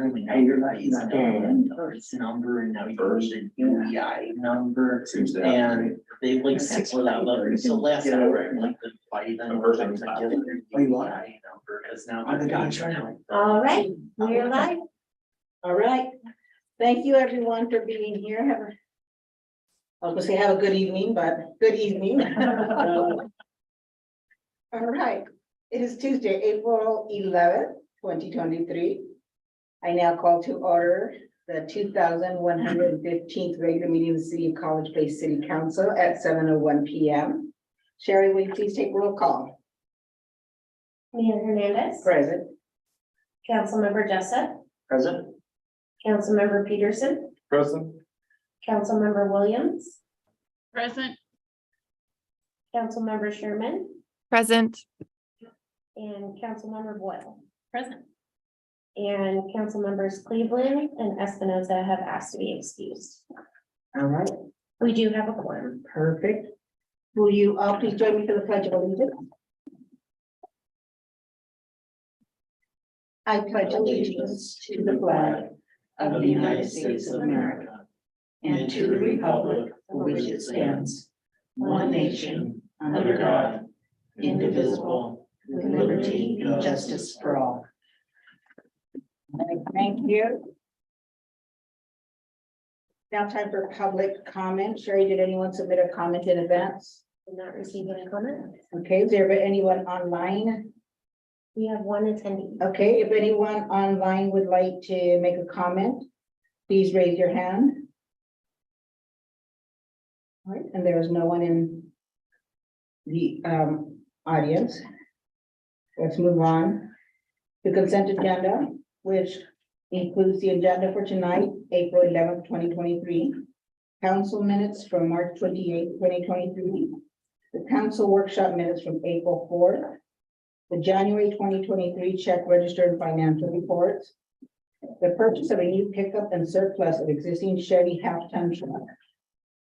currently now he's got a first number and now he goes to UEI number. Seems to have. And they like six without letters, so last time, like the fight, then First I time. was like, give them your UEI number, cause now. Oh my gosh, right now. All right, we're live. All right. Thank you everyone for being here. I was gonna say have a good evening, but good evening. All right, it is Tuesday, April 11th, 2023. I now call to order the 2115th regular meeting of the City of College Place City Council at 7:01 p.m. Sherry, will you please take roll call? Mayor Hernandez. Present. Councilmember Jessup. Present. Councilmember Peterson. Present. Councilmember Williams. Present. Councilmember Sherman. Present. And Councilmember Boyle. Present. And Councilmembers Cleveland and Espinoza have asked to be excused. All right, We do have a quorum. perfect. Will you all please join me for the Pledge of Allegiance? I pledge allegiance to the flag of the United States of America and to the republic for which it stands, one nation, under God, indivisible, with liberty and justice for all. Thank you. Now time for public comment. Sherry, did anyone submit a comment in advance? Did not receive any comment. Okay, is there anyone online? We have one attendee. Okay, if anyone online would like to make a comment, please raise your hand. All right, and there is no one in the audience. Let's move on. The consent agenda, which includes the agenda for tonight, April 11th, 2023. Council minutes from March 28th, 2023. The council workshop minutes from April 4th. The January 2023 check register and financial reports. The purchase of a new pickup and surplus of existing Chevy half-ton truck.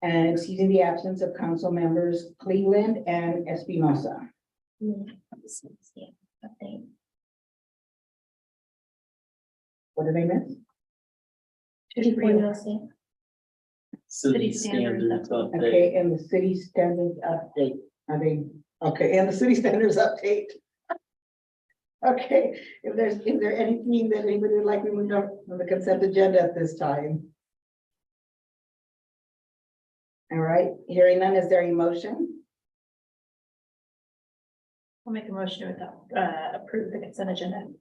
And excusing the absence of council members Cleveland and Espinoza. Update. What did I miss? 2.0 state. City standards update. Okay, and the city standards update. Are they, okay, and the city standards update. Okay, is there anything that anybody would like removed from the consent agenda at this time? All right, hearing none, is there a motion? I'll make a motion to adopt, approve the consent agenda.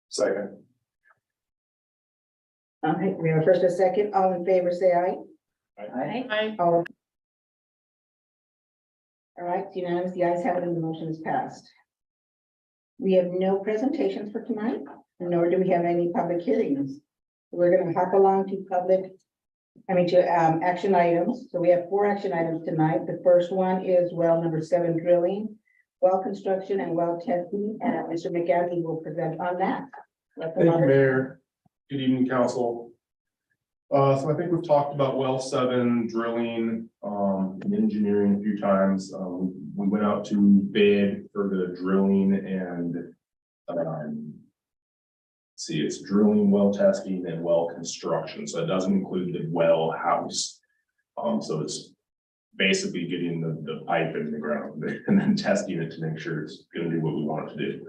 Second. All right, we have a first and a second, all in favor, say aye. Aye. All right, it's unanimous, the ayes have it and the motion is passed. We have no presentations for tonight, nor do we have any public hearings. We're gonna hop along to action items. So we have 4 action items tonight. The first one is well number 7 drilling, well construction and well testing, and Mr. McGahee will present on that. Thank you, Mayor. Good evening, council. So I think we've talked about well 7 drilling, and engineering a few times. We went out to bid for the drilling and, see, it's drilling, well testing and well construction. So it doesn't include the well house. So it's basically getting the pipe in the ground and then testing it to make sure it's gonna do what we want it to do.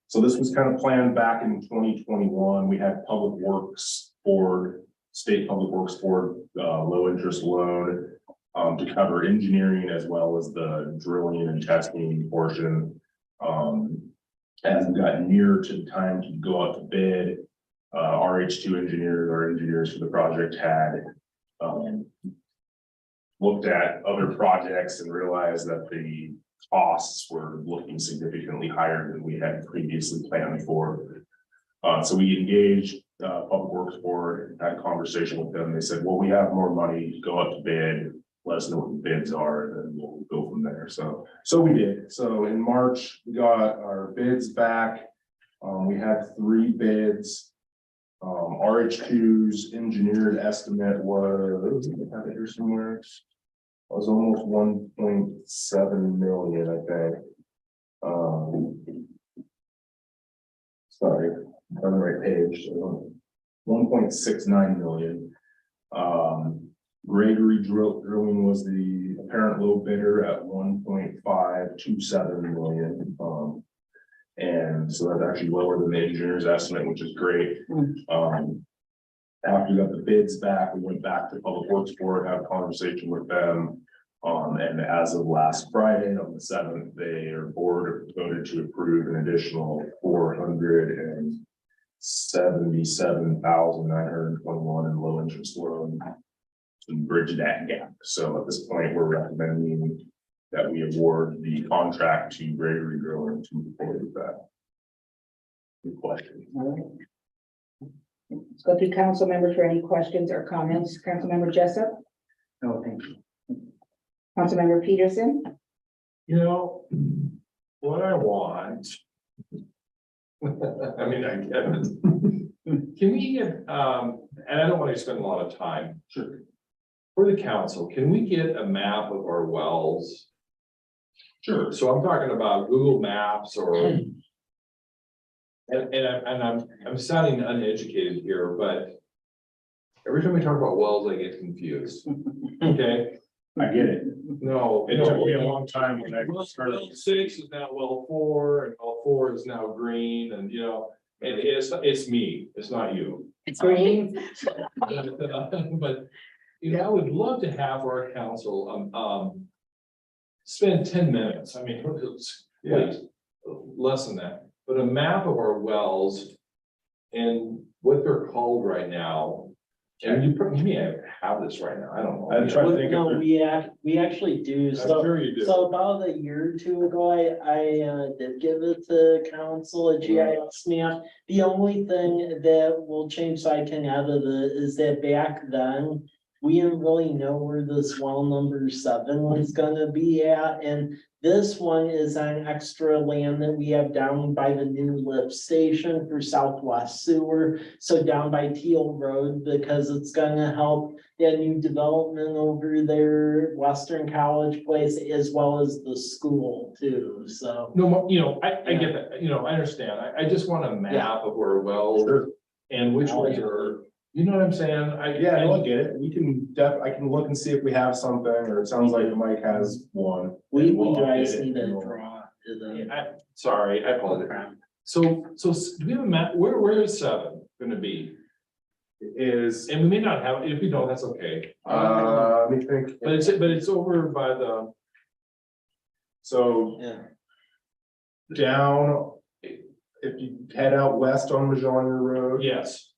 So this was kind of planned back in 2021. We had Public Works Board, State Public Works Board, low interest loan to cover engineering as well as the drilling and testing portion. As we got near to the time to go out to bid, RH2 engineers, our engineers for the project had looked at other projects and realized that the costs were looking significantly higher than we had previously planned for. So we engaged Public Works Board, had a conversation with them. They said, well, we have more money, go up to bid, let us know what the bids are, and then we'll go from there. So we did. So in March, we got our bids back. We had 3 bids. RH2's engineered estimate was, I have it here somewhere. It was almost 1.7 million, I think. Sorry, on the right page, 1.69 million. Gregory Drilling was the apparent low bidder at 1.527 million. And so that's actually lower than the engineer's estimate, which is great. After we got the bids back, we went back to Public Works Board, had a conversation with them. And as of last Friday, on the 7th, their board voted to approve an additional $477,921 in low interest loan to bridge that gap. So at this point, we're recommending that we award the contract to Gregory Drilling to move forward with that. Good question. All right. Let's go through council members for any questions or comments. Councilmember Jessup, No, thank you. Councilmember Peterson, You know, what I want. I mean, I get it. Can we get, and I don't want to spend a lot of time. Sure. For the council, can we get a map of our wells? Sure, so I'm talking about Google Maps or. And I'm sounding uneducated here, but. Every time we talk about wells, I get confused. Okay, I get it. no. It took me a long time when I Well, started. well 6 is now well 4, and well 4 is now green, and you know, and it's me, it's not you. it's green. But, you know, I would love to have our council, spend 10 minutes, I mean, wait, less than that, but a map of our wells and what they're called right now. And you may have this right now, I don't know. I'm trying to think No, of. we actually do, I'm so, sure you do. so about a year or two ago, I did give it to council, a GIS map. The only thing that will change, so I can add it, is that back then, we didn't really know where this well number 7 was gonna be at, and this one is on extra land that we have down by the new lift station for Southwest Sewer. So down by Teal Road, because it's gonna help that new development over there, Western College Place, as well as the school too, so. No, you know, I get that, you know, I understand, I just want a map of where wells and which ones are, you know what I'm saying? Yeah, no, I get it. We can I can look and see if we have something, or it sounds like Mike has one. We We'll guys update it need to and we'll- draw to the. Sorry, I apologize. So do we have a map, where is 7 gonna be? Is, And we may not have, if we don't, that's okay, let me think. but it's over by the, So Yeah. down, if you head out west on Majorna Road. yes,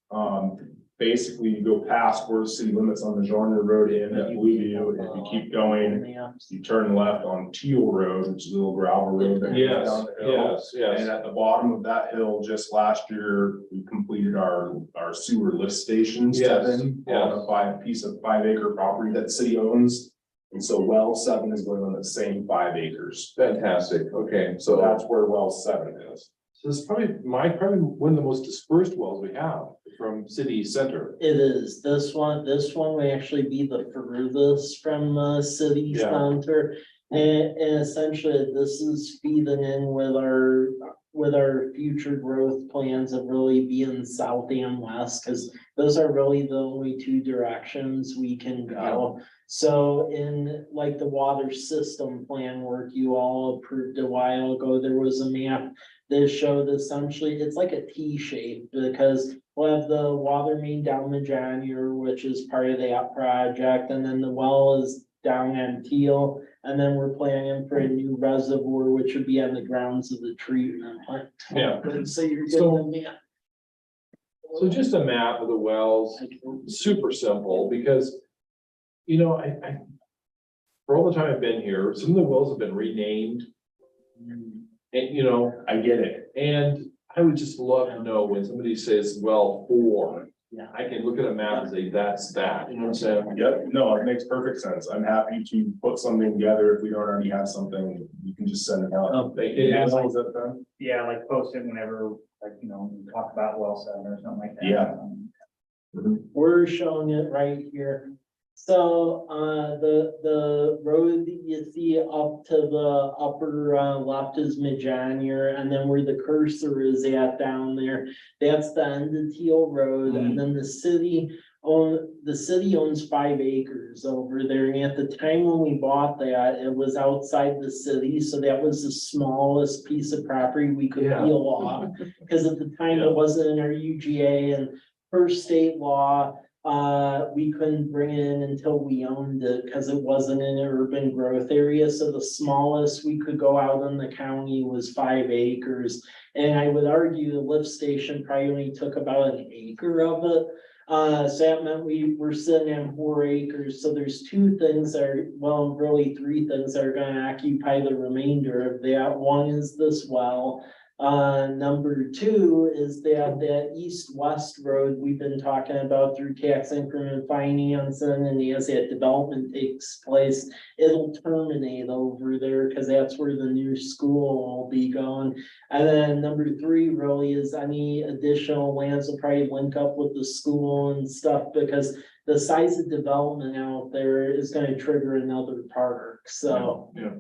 Basically you go past where the city limits on Majorna Road in at Blueview, and if you keep going, you turn left on Teal Road, which is a little gravel road. that goes yes, down the hill. yes, And yes, at the bottom of that hill, just last year, we completed our sewer lift station Yes, seven yes. on a piece of 5 acre property that the city owns. And so well 7 is going on the same 5 acres. fantastic, okay, So so that's where well 7 is. so this is probably one of the most dispersed wells we have from city center. It is, this one may actually be the furthest from the city Yeah. center. And essentially, this is feeding in with our future growth plans of really being south and west, because those are really the only 2 directions we can go. So in like the water system plan work you all approved a while ago, there was a map that showed essentially, it's like a T shape, because we'll have the water main down the Johnier, which is part of that project, and then the well is down on Teal. And then we're planning for a new reservoir, which would be on the grounds of the treatment plant. Yeah. So you're So- getting, yeah. So just a map of the wells, super simple, because, you know, I, for all the time I've been here, some of the wells have been renamed. And, you know, I get it. and I would just love to know when somebody says, well, 4. Yeah. I can look at a map and say, that's that, you know what I'm saying? Yep, no, it makes perfect sense. I'm happy to put something together. If we don't already have something, you can just send it out. Oh, Thank you. As long as that's done. Yeah, like post it whenever, like, you know, we talk about well 7 or something like that. Yeah. We're showing it right here. So, the road that you see up to the upper, left is Majanier, and then where the cursor is at down there, that's the end of Teal Road, and then the city owns 5 acres over there, and at the time when we bought that, it was outside the city, so that was the smallest piece of property we could Yeah. peel off. Cause at the time it wasn't in our UGA, and per state law, we couldn't bring it in until we owned it, because it wasn't in an urban growth area, so the smallest we could go out in the county was 5 acres. And I would argue the lift station probably only took about an acre of it. So that meant we were sitting on 4 acres, so there's 2 things that are, well, really 3 things that are gonna occupy the remainder of that. One is this well. Number 2 is that east-west road we've been talking about through tax increment financing, and as that development takes place, it'll terminate over there, because that's where the new school will be going. And then number 3 really is any additional lands will probably link up with the school and stuff, because the size of development out there is gonna trigger another park, so. Yeah.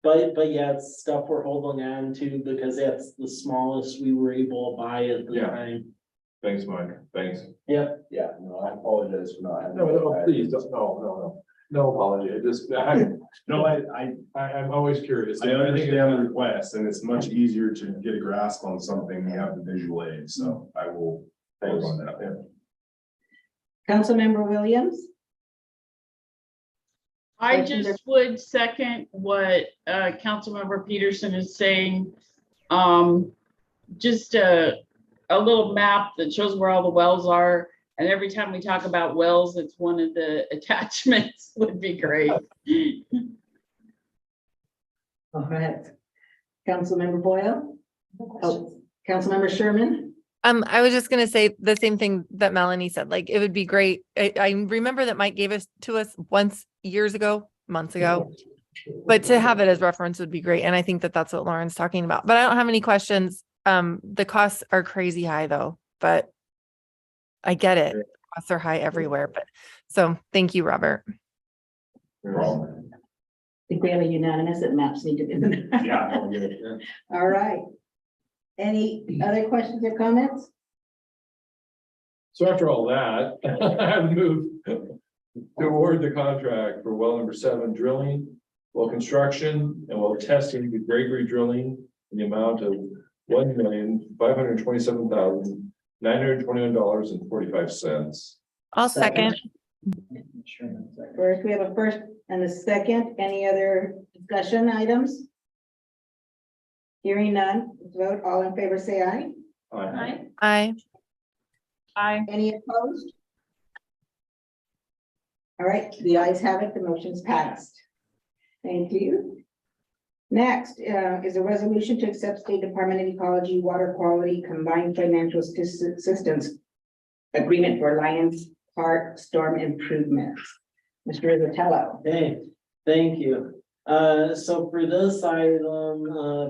But yeah, it's stuff we're holding on to because that's the smallest we were able to buy at the Yeah. time. Thanks, Mike, thanks. Yeah, no, I apologize for not having. No, please, no apology, No, I'm always curious. I understand the request, and it's much easier to get a grasp on something when you have the visual aid, so I will work on that. Yeah. Councilmember Williams? I just would second what Councilmember Peterson is saying. Just a little map that shows where all the wells are. And every time we talk about wells, it's one of the attachments would be great. All right. Councilmember Boyle? Oh, Councilmember Sherman? I was just gonna say the same thing that Melanie said, like, it would be great. I remember that Mike gave us to us once months ago. But to have it as reference would be great. And I think that that's what Lauren's talking about, but I don't have any questions. The costs are crazy high though, but I get it. Costs are high everywhere, but so thank you, Robert. I think we have a unanimous that maps need to be. Yeah, I'll get it. All right. Any other questions or comments? So after all that, I move to award the contract for well number 7 drilling, well construction, and well testing to Gregory Drilling in the amount of $1,527,921.45. I'll second. First, we have a first and a second. Any other discussion items? Hearing none, let's vote. All in favor, say aye. Aye. Any opposed? All right, the ayes have it. The motion's passed. Thank you. Next, is a resolution to accept State Department of Ecology Water Quality Combined Financial Assistance Agreement for Lions Park Storm Improvements. Mr. Rizzatello. Hey, thank you. So for this item,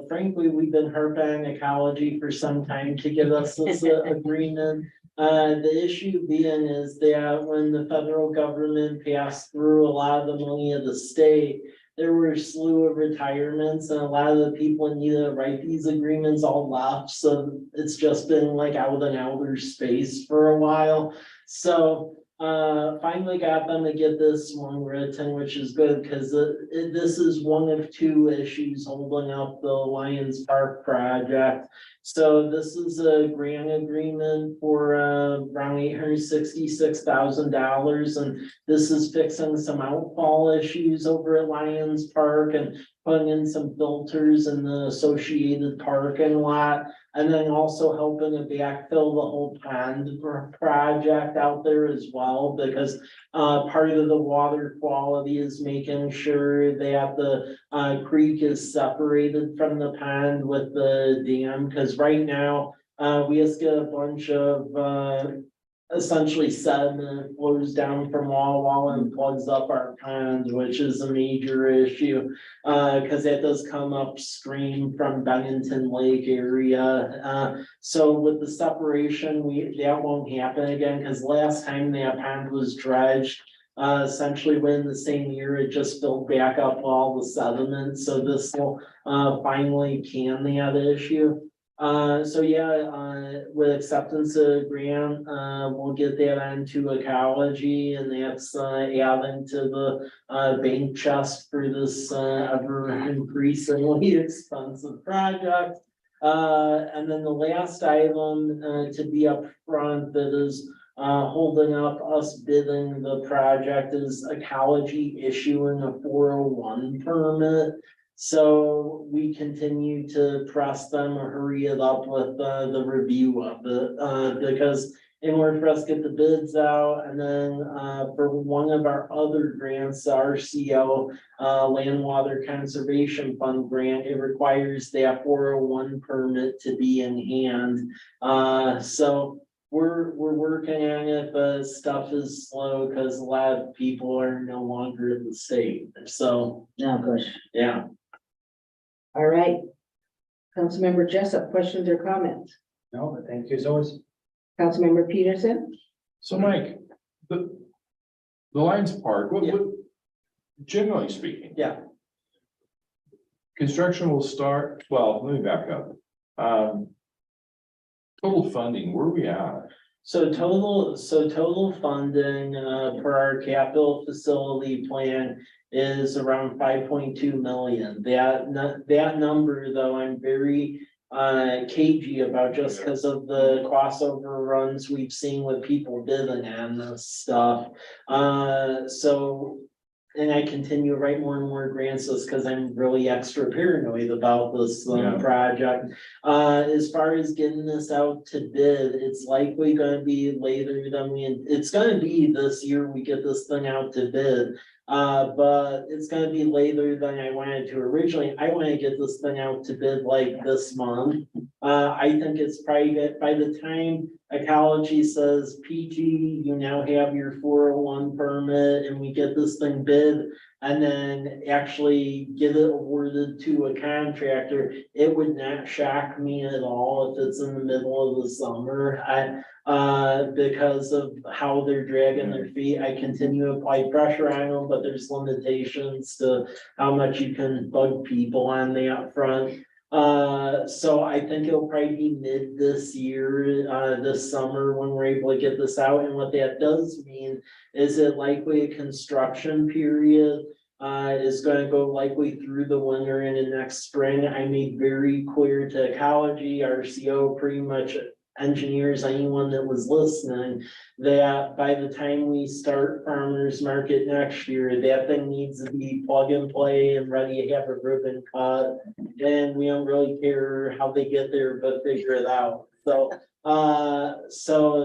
frankly, we've been harping on ecology for some time to give us this agreement. The issue being is that when the federal government passed through a lot of the money of the state, there were a slew of retirements, and a lot of the people in need to write these agreements all left. So it's just been like out in outer space for a while. So finally got them to get this one written, which is good because this is one of 2 issues holding up the Lions Park project. So this is a grant agreement for around $866,000, and this is fixing some outfall issues over at Lions Park and putting in some filters in the associated parking lot. And then also helping to backfill the whole pond project out there as well, because part of the water quality is making sure that the creek is separated from the pond with the dam, because right now we just get a bunch of essentially sediment flows down from wall and plugs up our ponds, which is a major issue. Cause that does come upstream from Bennington Lake area. So with the separation, that won't happen again, cause last time that pond was dredged, essentially within the same year, it just filled back up all the sediment, so this will, finally can that issue. So yeah, with acceptance of grant, we'll get that onto ecology, and that's, adding to the, bank chest for this, ever increasingly expensive project. And then the last item, to be upfront that is, holding up us bidding the project is ecology issuing a 401 permit. So we continue to press them or hurry it up with the review of it, because in order for us to get the bids out, and then for one of our other grants, the RCO, Land Water Conservation Fund grant, it requires that 401 permit to be in hand. So we're working on it, but stuff is slow because a lot of people are no longer in the state. So, No, good. yeah. All right. Councilmember Jessup, questions or comments? No, but thank you as always. Councilmember Peterson? So Mike, the Lions Park, Yeah. generally speaking. Yeah. Construction will start, well, let me back up. Total funding, where are we at? So total funding, for our capital facility plan is around 5.2 million. That number, though, I'm very cagey about, just because of the cost overruns we've seen with people bidding on this stuff. So, and I continue to write more and more grants just because I'm really extra paranoid about this Yeah. project. As far as getting this out to bid, it's likely gonna be later than it's gonna be this year we get this thing out to bid. But it's gonna be later than I wanted to originally. I want to get this thing out to bid like this month. I think it's probably by the time ecology says, PG, you now have your 401 permit, and we get this thing bid, and then actually get it awarded to a contractor, it would not shock me at all if it's in the middle of the summer. Because of how they're dragging their feet, I continue to apply pressure on them, but there's limitations to how much you can bug people on the upfront. So I think it'll probably be mid this year, this summer, when we're able to get this out. And what that does mean is it likely a construction period is gonna go likely through the winter and the next spring. I made very clear to ecology, RCO, pretty much engineers, anyone that was listening, that by the time we start farmers market next year, that thing needs to be plug and play and ready to have a ribbon cut. And we don't really care how they get there, but figure it out. So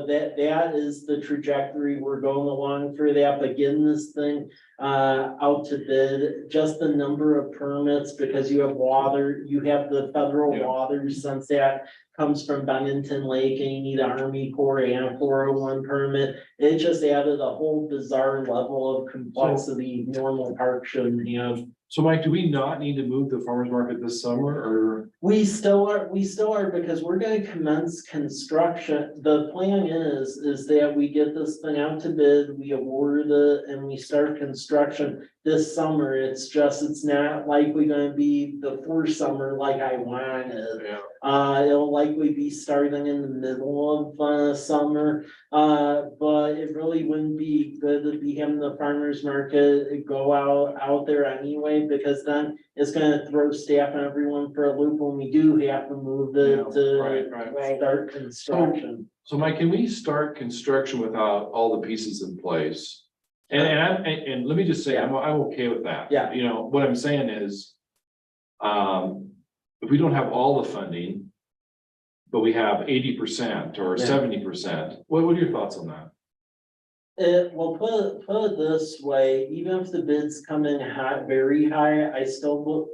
that is the trajectory we're going along for that, but getting this thing out to bid, just the number of permits, because you have water, you have the federal Yeah. water, since that comes from Bennington Lake, and you need an Army Corps and a 401 permit. It just added a whole bizarre level of complexity normal park shouldn't have. So Mike, do we not need to move the farmer's market this summer, or? We still are, because we're gonna commence construction. The plan is that we get this thing out to bid, we award it, and we start construction this summer. It's not likely gonna be the first summer like I wanted. Yeah. It'll likely be starting in the middle of summer. But it really wouldn't be good to be having the farmer's market go out there anyway, because then it's gonna throw staff and everyone for a loop when we do have to move it Right. start construction. So Mike, can we start construction without all the pieces in place? And let me just say, I'm okay with that. Yeah. You know, what I'm saying is, if we don't have all the funding, but we have 80% or Yeah. 70%, what are your thoughts on that? Well, put it this way, even if the bids come in high, very high, I still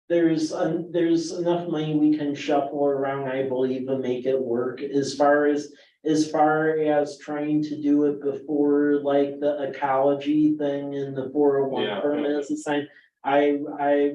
there's enough money we can shuffle around, I believe, to make it work. As far as trying to do it before, like the ecology thing and the 401 Yeah. permits assigned. I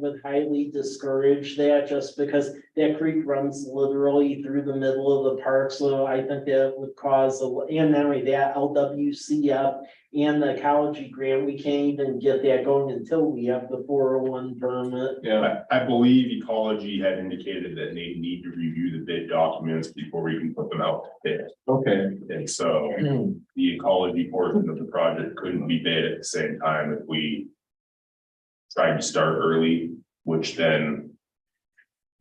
would highly discourage that just because that creek runs literally through the middle of the park, so I think that would cause and not only that, LWCF and the ecology grant, we can't even get that going until we have the 401 permit. Yeah, I believe Ecology had indicated that they need to review the bid documents before we can put them out to bid. okay, And so the ecology portion of the project couldn't be bid at the same time if we tried to start early, which then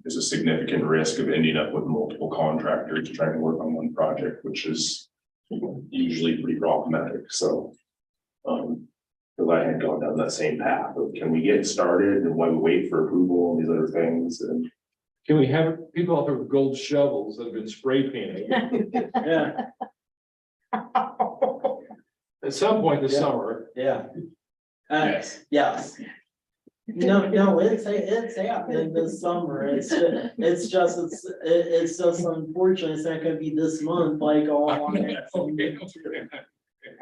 is a significant risk of ending up with multiple contractors trying to work on one project, which is usually pretty problematic. So, because I had gone down that same path of can we get started and why we wait for approval and these other things and can we have people out there with gold shovels that have been spray painted? Yeah, At some point this Yeah. summer. yeah. yes. Yes. No, it's happening this summer. It's just unfortunate. It's not gonna be this month like all along.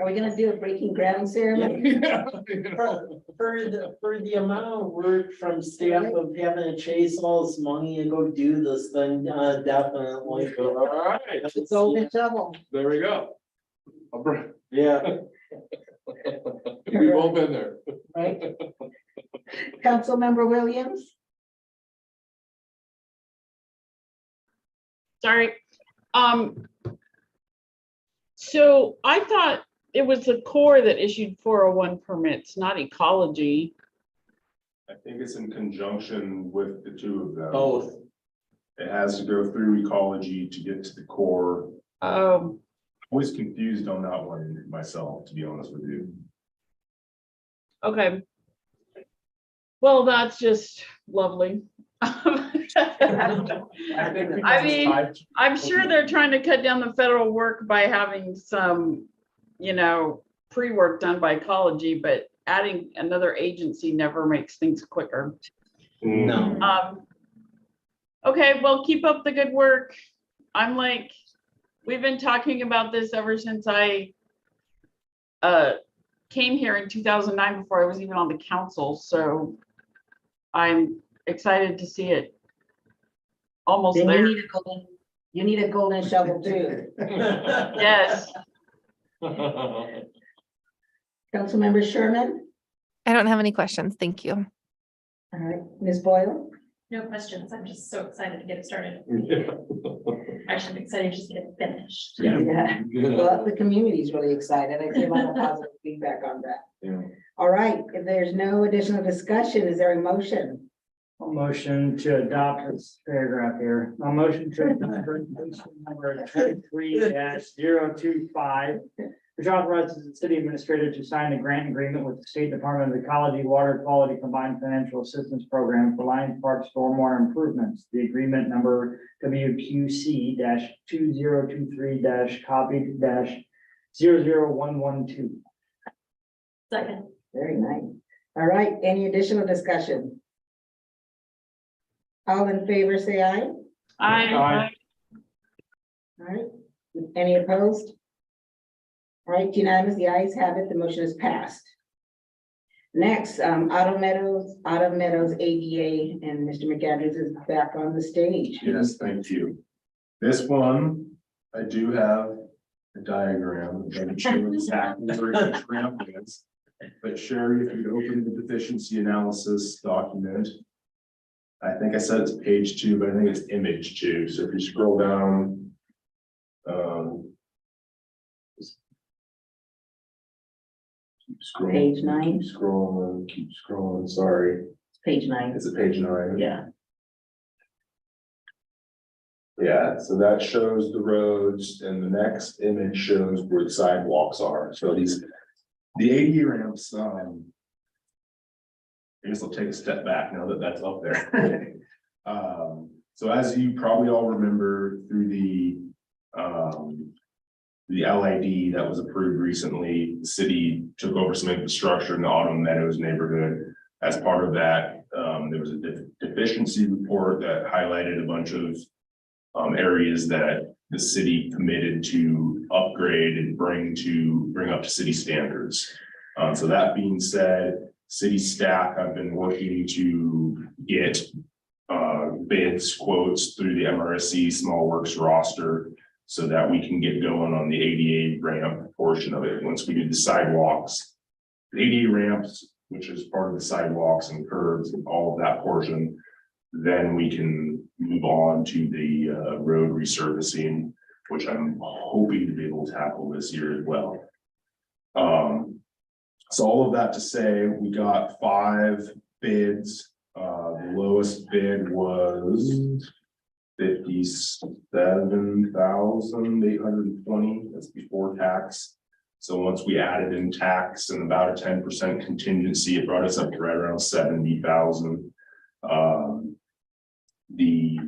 Are we gonna do a breaking ground ceremony? For the amount of work from staff of having to chase all this money and go do this thing, definitely. All right, It's golden shovel. there we go. Yeah. We've all been there. Right? Councilmember Williams? Sorry. So I thought it was the Corps that issued 401 permits, not Ecology. I think it's in conjunction with the two of them. Both. It has to go through Ecology to get to the core. Always confused on that one myself, to be honest with you. Okay. Well, that's just lovely. I mean, I'm sure they're trying to cut down the federal work by having some, pre-work done by Ecology, but adding another agency never makes things quicker. No. Okay, well, keep up the good work. We've been talking about this ever since I came here in 2009 before I was even on the council, so I'm excited to see it almost Then there. you need a golden shovel too. Yes. Councilmember Sherman? I don't have any questions. Thank you. All right, Ms. Boyle? No questions. I'm just so excited to get it started. Actually, I'm excited to just get it finished. Yeah. Well, the community is really excited. I give a lot of positive feedback on that. Yeah. All right, if there's no additional discussion, is there a motion? A motion to adopt this paragraph here. A motion to adopt resolution number 23-025, which authorizes the city administrator to sign a grant agreement with the State Department of Ecology Water Quality Combined Financial Assistance Program for Lions Park stormwater improvements. The agreement number WQC-2023-copied-00112. Second. Very nice. All right, any additional discussion? All in favor, say aye. I All right, any opposed? All right, unanimous, the ayes have it, the motion is passed. Next, Autumn Meadows ADA, and Mr. McAndrews is back on the stage. Yes, thank you. This one, I do have a diagram that shows exactly where the ramp is. But Sherry, if you open the deficiency analysis document, I think I said it's page 2, but I think it's image 2. So if you scroll down, keep scrolling. Page 9. Keep scrolling, sorry. Page 9. Is it page 9? Yeah. Yeah, so that shows the roads and the next image shows where the sidewalks are. So the AD ramps, I guess I'll take a step back now that that's up there. So as you probably all remember through the LID that was approved recently, the city took over some infrastructure in the Autumn Meadows neighborhood. as part of that, there was a deficiency report that highlighted a bunch of areas that the city committed to upgrade and bring up to city standards. So that being said, city staff have been working to get bids, quotes through the MRSC Small Works roster so that we can get going on the ADA ramp portion of it. Once we do the sidewalks, the ADA ramps, which is part of the sidewalks and curbs and all of that portion, then we can move on to the road resurfacing, which I'm hoping to be able to tackle this year as well. So all of that to say, we got 5 bids. The lowest bid was 57,820. That's before tax. So once we added in tax and about a 10% contingency, it brought us up to right around 70,000. The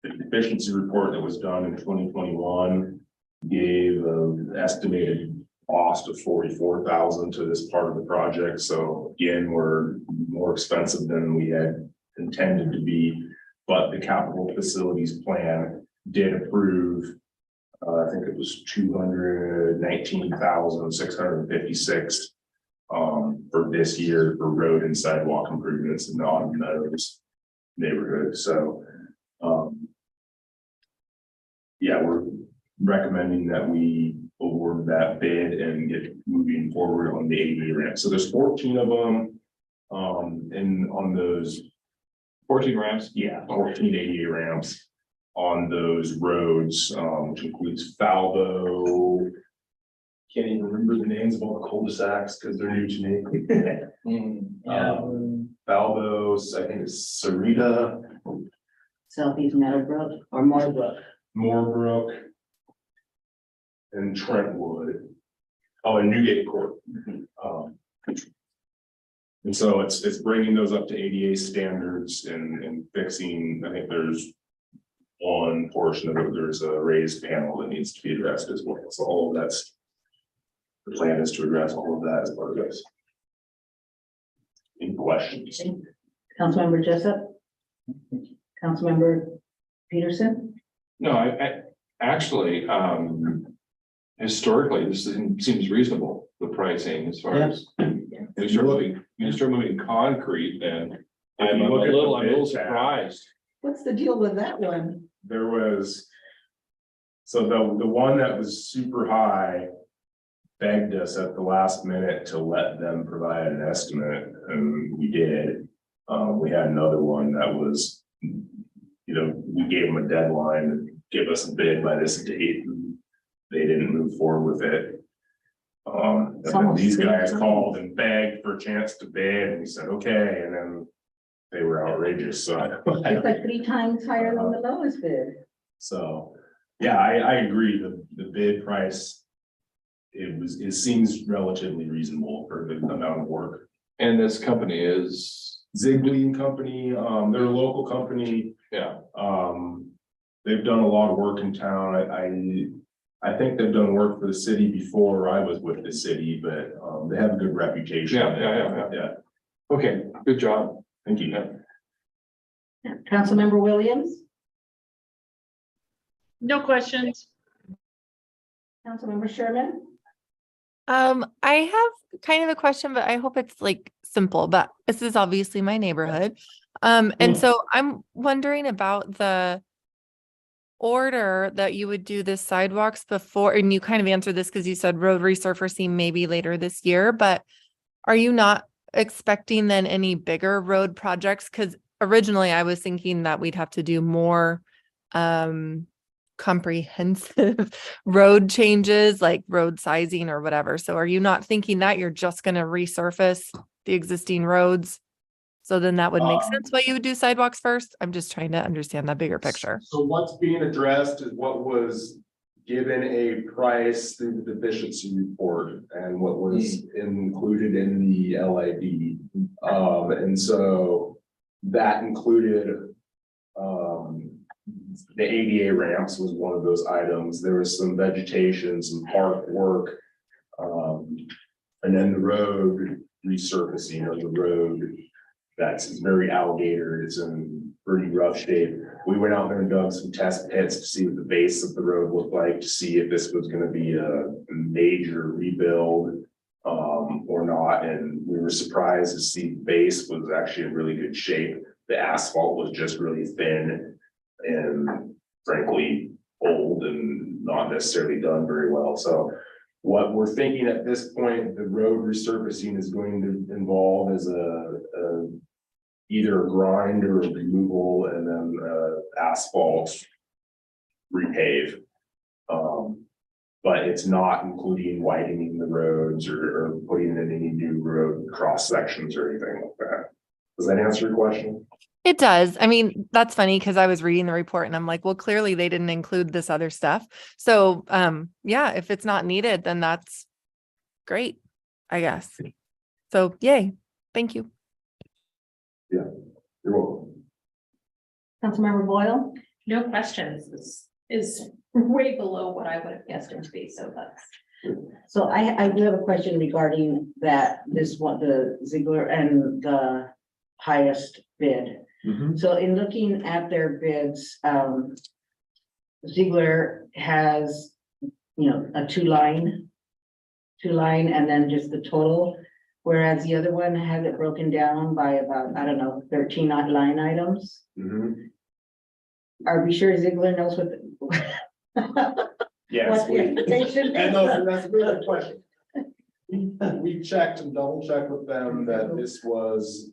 deficiency report that was done in 2021 gave an estimated cost of 44,000 to this part of the project. So again, we're more expensive than we had intended to be, but the capital facilities plan did approve, I think it was 219,656 for this year for road and sidewalk improvements in the Autumn Meadows neighborhood. So yeah, we're recommending that we award that bid and get moving forward on the ADA ramp. So there's 14 of them. And on those 14 ramps. yeah, 14 ADA ramps on those roads, which includes Falvo. Can't even remember the names of all the cul-de-sacs because they're new to me. Falvo's, I think it's Sarita, Southeast Meadowbrook or Moorbrook. Moorbrook, and Trentwood. Oh, and Newgate Court. And so it's bringing those up to ADA standards and fixing, I think there's one portion of it, there's a raised panel that needs to be addressed as well. So all of that's, the plan is to address all of that as part of this. Any questions? Councilmember Jessup? Councilmember Peterson? No, I actually, historically, this seems reasonable, the pricing as far as. You start moving concrete, then I'm a little surprised. What's the deal with that one? There was, so the one that was super high begged us at the last minute to let them provide an estimate, and we did. We had another one that was, we gave them a deadline to give us a bid by this date, and they didn't move forward with it. And then these guys called and begged for a chance to bid, and we said, okay, and then they were outrageous, so. It's like 3 times higher than the lowest bid. So, yeah, I agree, the bid price, it seems relatively reasonable for the amount of work. And this company is, Ziegler and Company, they're a local company. yeah, They've done a lot of work in town. I think they've done work for the city before I was with the city, but they have a good reputation. Yeah. Okay, good job. Thank you. Councilmember Williams? No questions. Councilmember Sherman? I have kind of a question, but I hope it's like simple, but this is obviously my neighborhood. And so I'm wondering about the order that you would do the sidewalks before, and you kind of answered this because you said road resurfacing maybe later this year, but are you not expecting then any bigger road projects? Because originally I was thinking that we'd have to do more comprehensive road changes, like road sizing or whatever. So are you not thinking that you're just going to resurface the existing roads? So then that would make sense why you would do sidewalks first. I'm just trying to understand that bigger picture. So what's being addressed is what was given a price through the deficiency report and what was included in the LID. And so that included the ADA ramps was one of those items. There was some vegetation, some park work, and then the road resurfacing of the road that's very alligator, it's in pretty rough shape. We went out there and dug some test pits to see what the base of the road looked like, to see if this was gonna be a major rebuild. Or not, and we were surprised to see the base was actually in really good shape. The asphalt was just really thin and frankly old and not necessarily done very well. So what we're thinking at this point, the road resurfacing is going to involve is either a grind or a removal and then asphalt repave. But it's not including widening the roads or putting in any new road cross sections or anything like that. Does that answer your question? It does. I mean, that's funny because I was reading the report and I'm like, well, clearly they didn't include this other stuff. So, yeah, if it's not needed, then that's great, I guess. So yay, thank you. You're welcome. Councilmember Boyle? No questions. This is way below what I would have guessed it to be, so that's. So I do have a question regarding that, this one, the Ziegler and the highest bid. So in looking at their bids, Ziegler has, you know, a two line and then just the total. Whereas the other one has it broken down by about, I don't know, 13 line items. Are we sure Ziegler knows what? Yes. What's the expectation? And no, that's a good question. We checked and double checked with them that this was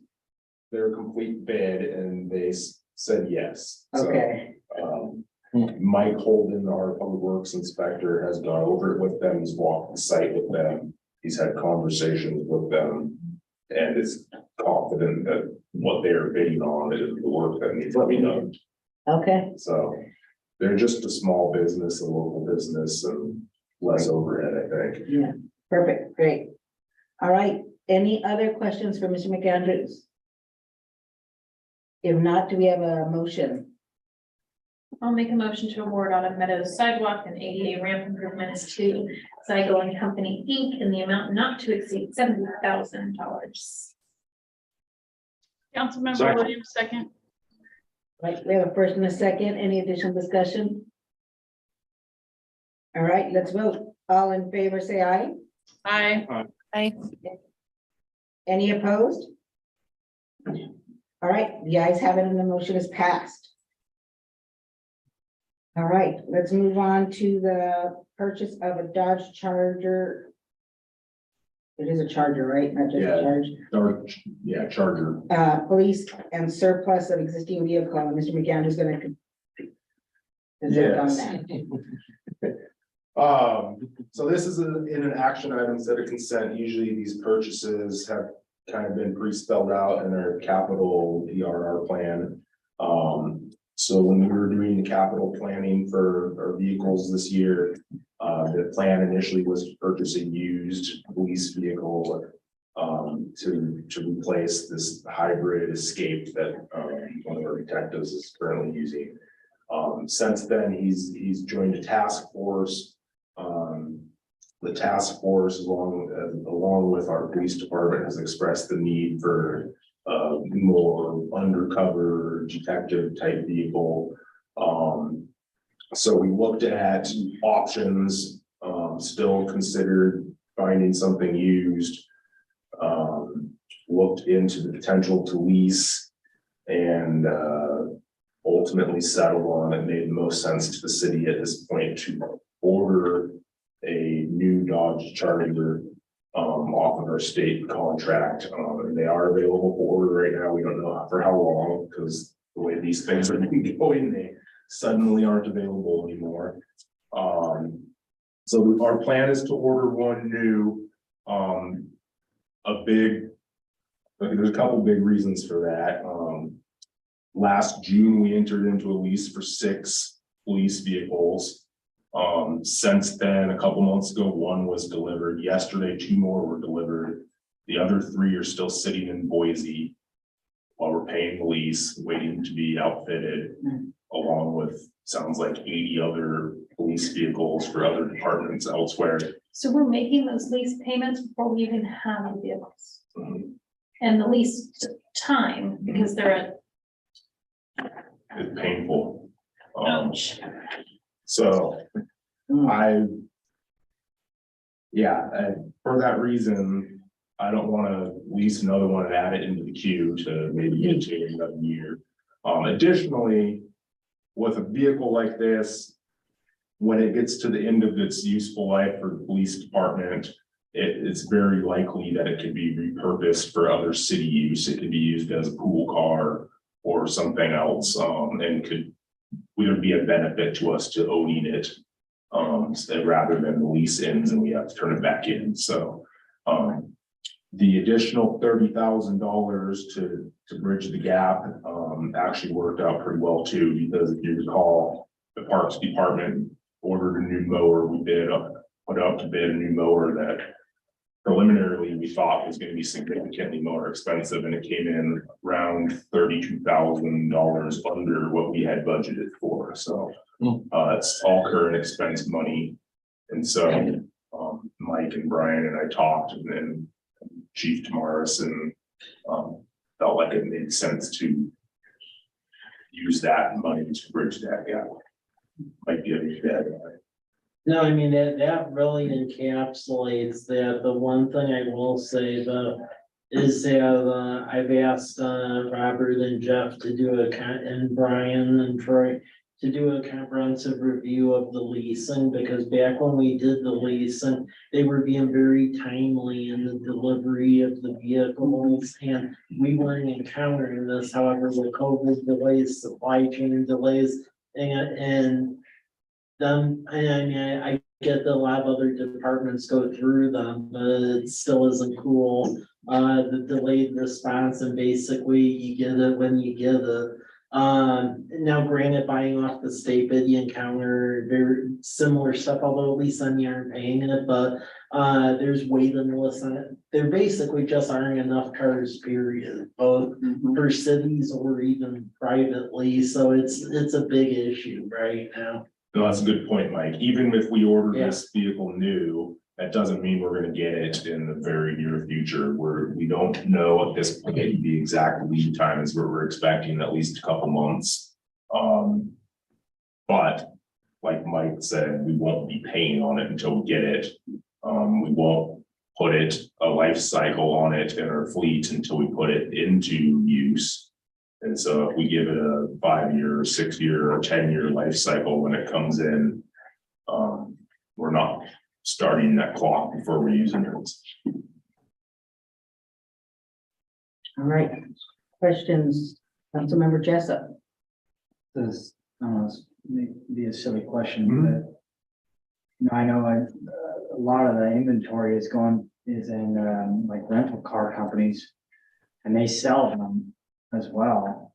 their complete bid and they said yes. So, Okay, Mike Holden, our public works inspector, has gone over it with them, he's walked the site with them, he's had conversations with them. And is confident that what they're bidding on is the work that needs to be done. okay, So they're just a small business, a local business and less overhead, I think. yeah, perfect, great. All right, any other questions for Mr. McAndrews? If not, do we have a motion? I'll make a motion to award Autumn Meadows sidewalk and ADA ramp improvements to Zygo and Company, Inc. in the amount not to exceed $70,000. Councilmember Second. Williams, second. Right, we have a first and a second, any additional discussion? All right, let's vote. All in favor, say aye. Aye. Any opposed? All right, the ayes have it and the motion is passed. All right, let's move on to the purchase of a Dodge Charger. It is a Charger, right? Not just a Yeah. Charge. Or, yeah, Charger. Police and surplus of existing vehicle, and Mr. McGann is gonna. present on that. So this is in an action item instead of consent. Usually these purchases have kind of been pre-spelled out in our capital DRR plan. So when we were doing the capital planning for our vehicles this year, the plan initially was to purchase a used police vehicle to replace this hybrid Escape that one of our detectives is currently using. Since then, he's joined a task force. The task force, along with our police department, has expressed the need for more undercover detective type vehicle. So we looked at options, still considered finding something used. Looked into the potential to lease and ultimately settled on it. Made the most sense to the city at this point to order a new Dodge Charger off of our state contract. And they are available for order right now. We don't know for how long, because the way these things are going, they suddenly aren't available anymore. So our plan is to order one new, there's a couple big reasons for that. Last June, we entered into a lease for 6 police vehicles. Since then, a couple months ago, one was delivered. Yesterday, 2 more were delivered. The other 3 are still sitting in Boise while we're paying the lease, waiting to be outfitted, along with, sounds like 80 other police vehicles for other departments elsewhere. So we're making those lease payments before we even have the vehicles. and the least time, because they're It's painful. at, ouch. So and for that reason, I don't wanna lease another one and add it into the queue to maybe get to another year. Additionally, with a vehicle like this, when it gets to the end of its useful life for the police department, it's very likely that it could be repurposed for other city use. It could be used as a pool car or something else, and would be a benefit to us to owning it. Rather than the lease ends and we have to turn it back in, so. The additional $30,000 to bridge the gap, actually worked out pretty well too, because if you recall, the Parks Department ordered a new mower. We put out to bid a new mower that preliminarily we thought was gonna be significantly more expensive, and it came in around $32,000 under what we had budgeted for, so. It's all current expense money, and so, Mike and Brian and I talked, and then Chief Tamaris, and, felt like it made sense to use that money to bridge that gap. Might be a bad. No, I mean, that really encapsulates that. The one thing I will say though, is that, I've asked, Robert and Jeff to do and Brian and Troy, to do a comprehensive review of the leasing, because back when we did the leasing, they were being very timely in the delivery of the vehicles, and we weren't encountering this. However, with COVID delays, supply chain delays, and them, I mean, I get that a lot of other departments go through them, but it still isn't cool. The delayed response, and basically you get it when you get it. Now granted, buying off the state bid, you encounter very similar stuff, although at least then you aren't paying it, but there's waiting lists on it. There basically just aren't enough cars, period, both for cities or even privately, so it's a big issue right now. No, that's a good point, Mike. Even if we order this vehicle new, that doesn't mean we're gonna get it in the very near future, we don't know at this point the exact lead time is where we're expecting at least a couple months. But like Mike said, we won't be paying on it until we get it. We won't put a life cycle on it in our fleet until we put it into use. And so if we give it a 5-year, 6-year, or 10-year life cycle when it comes in, we're not starting that clock before we're using it. All right, questions, Councilmember Jessup? This, this may be a silly question, but. You know, I know a lot of the inventory is in like rental car companies. And they sell them as well.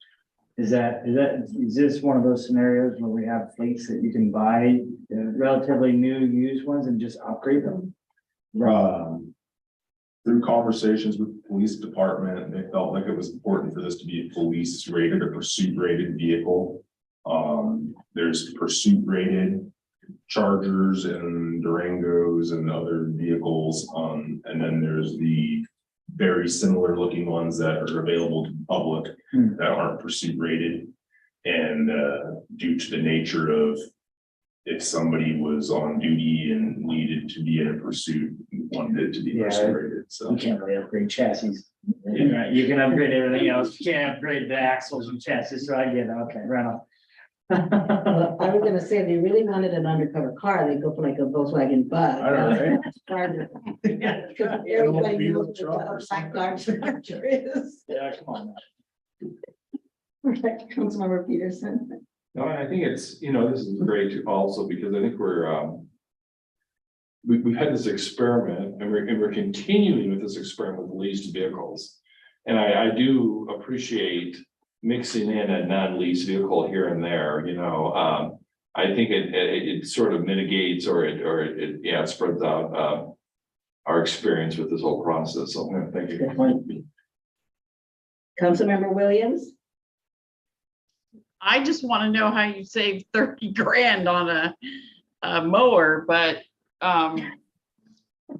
Is this one of those scenarios where we have fleets that you can buy relatively new used ones and just upgrade them? Through conversations with the police department, they felt like it was important for this to be a police rated or pursuit rated vehicle. There's pursuit rated Chargers and Durangos and other vehicles. And then there's the very similar looking ones that are available to the public that aren't pursuit rated. And due to the nature of if somebody was on duty and needed to be in a pursuit, we wanted it to be pursuit rated. So You can't really upgrade chassis. You can upgrade everything else. You can't upgrade the axles and chassis, so I get it. Okay, right on. Well, I was gonna say, if they really wanted an undercover car, they'd go for like a Volkswagen Bug. I know, right? Charger. Yeah, Because everybody knows what a black dog charger is. yeah, come on. Right, Councilmember Peterson. No, and I think it's, this is great also because I think we've had this experiment and we're continuing with this experiment with leased vehicles. And I do appreciate mixing in a non-lease vehicle here and there, I think it sort of mitigates or it spreads out our experience with this whole process. So thank you. Councilmember Williams. I just want to know how you save 30 grand on a mower, but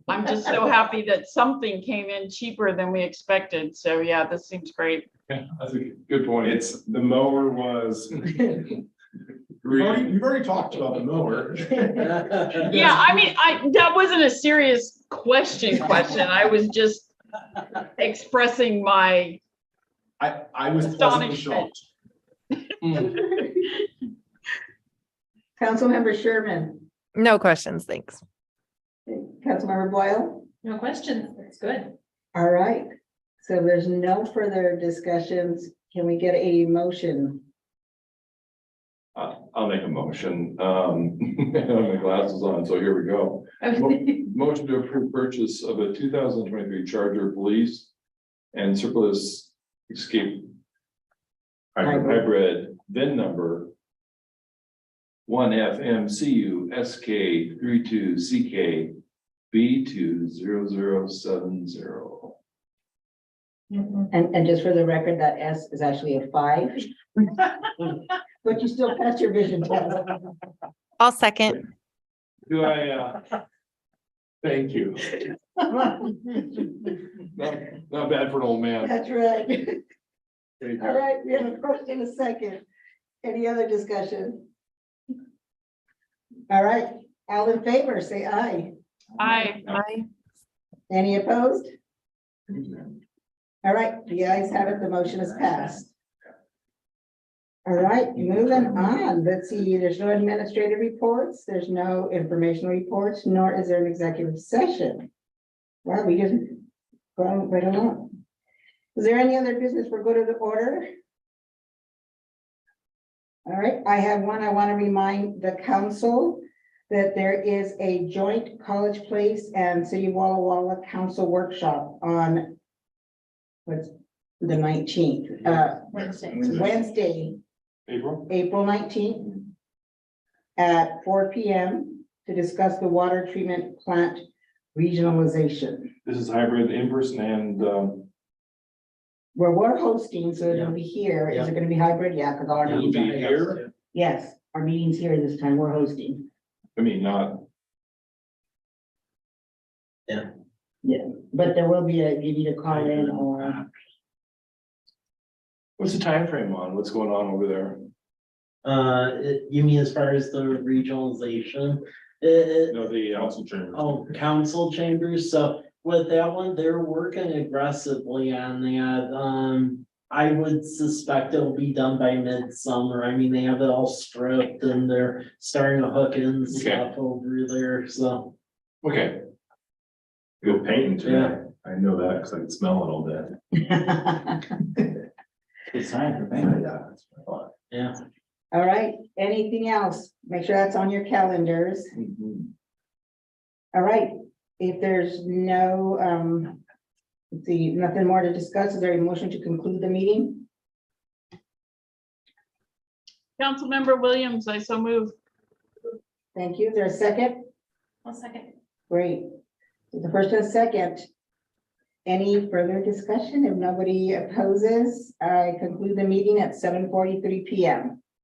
I'm just so happy that something came in cheaper than we expected. So yeah, this seems great. That's a good point. It's, the mower was. You've already talked about the mower. Yeah, I mean, that wasn't a serious question. I was just expressing my, I was pleasantly shocked. Councilmember Sherman, No questions, thanks. Councilmember Boyle. No questions. That's good. All right, so there's no further discussions. Can we get a motion? I'll make a motion. I have my glasses on, so here we go. Motion to approve purchase of a 2023 Charger Police and surplus escape hybrid VIN number 1FMCU SK32CK B20070. And just for the record, that S is actually a 5. But you still passed your vision test. I'll second. Do I, thank you. Not bad for an old man. That's right. Thank you. All right, we have a first and a second. Any other discussion? All right, all in favor, say aye. I, Any opposed? All right, the ayes have it, the motion is passed. All right, moving on, let's see, there's no administrative reports, there's no informational reports, nor is there an executive session. Well, we just go right along. Is there any other business for good of the order? All right, I have one, I want to remind the council that there is a joint College Place and City of Walla Walla Council workshop on what's the 19th, Wednesday, April 19th at 4 p.m. to discuss the water treatment plant regionalization. This is hybrid in person and, Where we're hosting, so it'll be here. Is it gonna be hybrid? Yeah, because our it'll meetings be are here. Yes, our meeting's here this time. We're hosting. I mean, not, But there will be you need to call in or, what's the time frame on what's going on over there? You mean as far as the regionalization? No, the council chamber. Oh, council chambers, so with that one, they're working aggressively on that, I would suspect it'll be done by midsummer, I mean, they have it all stripped and they're starting to hook in stuff over there, so. Okay, Good painting too. Yeah. I know that because I can smell it all day. It's time for painting. Yeah. all right, anything else? Make sure that's on your calendars. All right, if there's no, let's see, nothing more to discuss, is there a motion to conclude the meeting? Councilmember Williams, I so move. Thank you. Is there a second? I'll second. Great. The first and second. Any further discussion? If nobody opposes, I conclude the meeting at 7:43 p.m.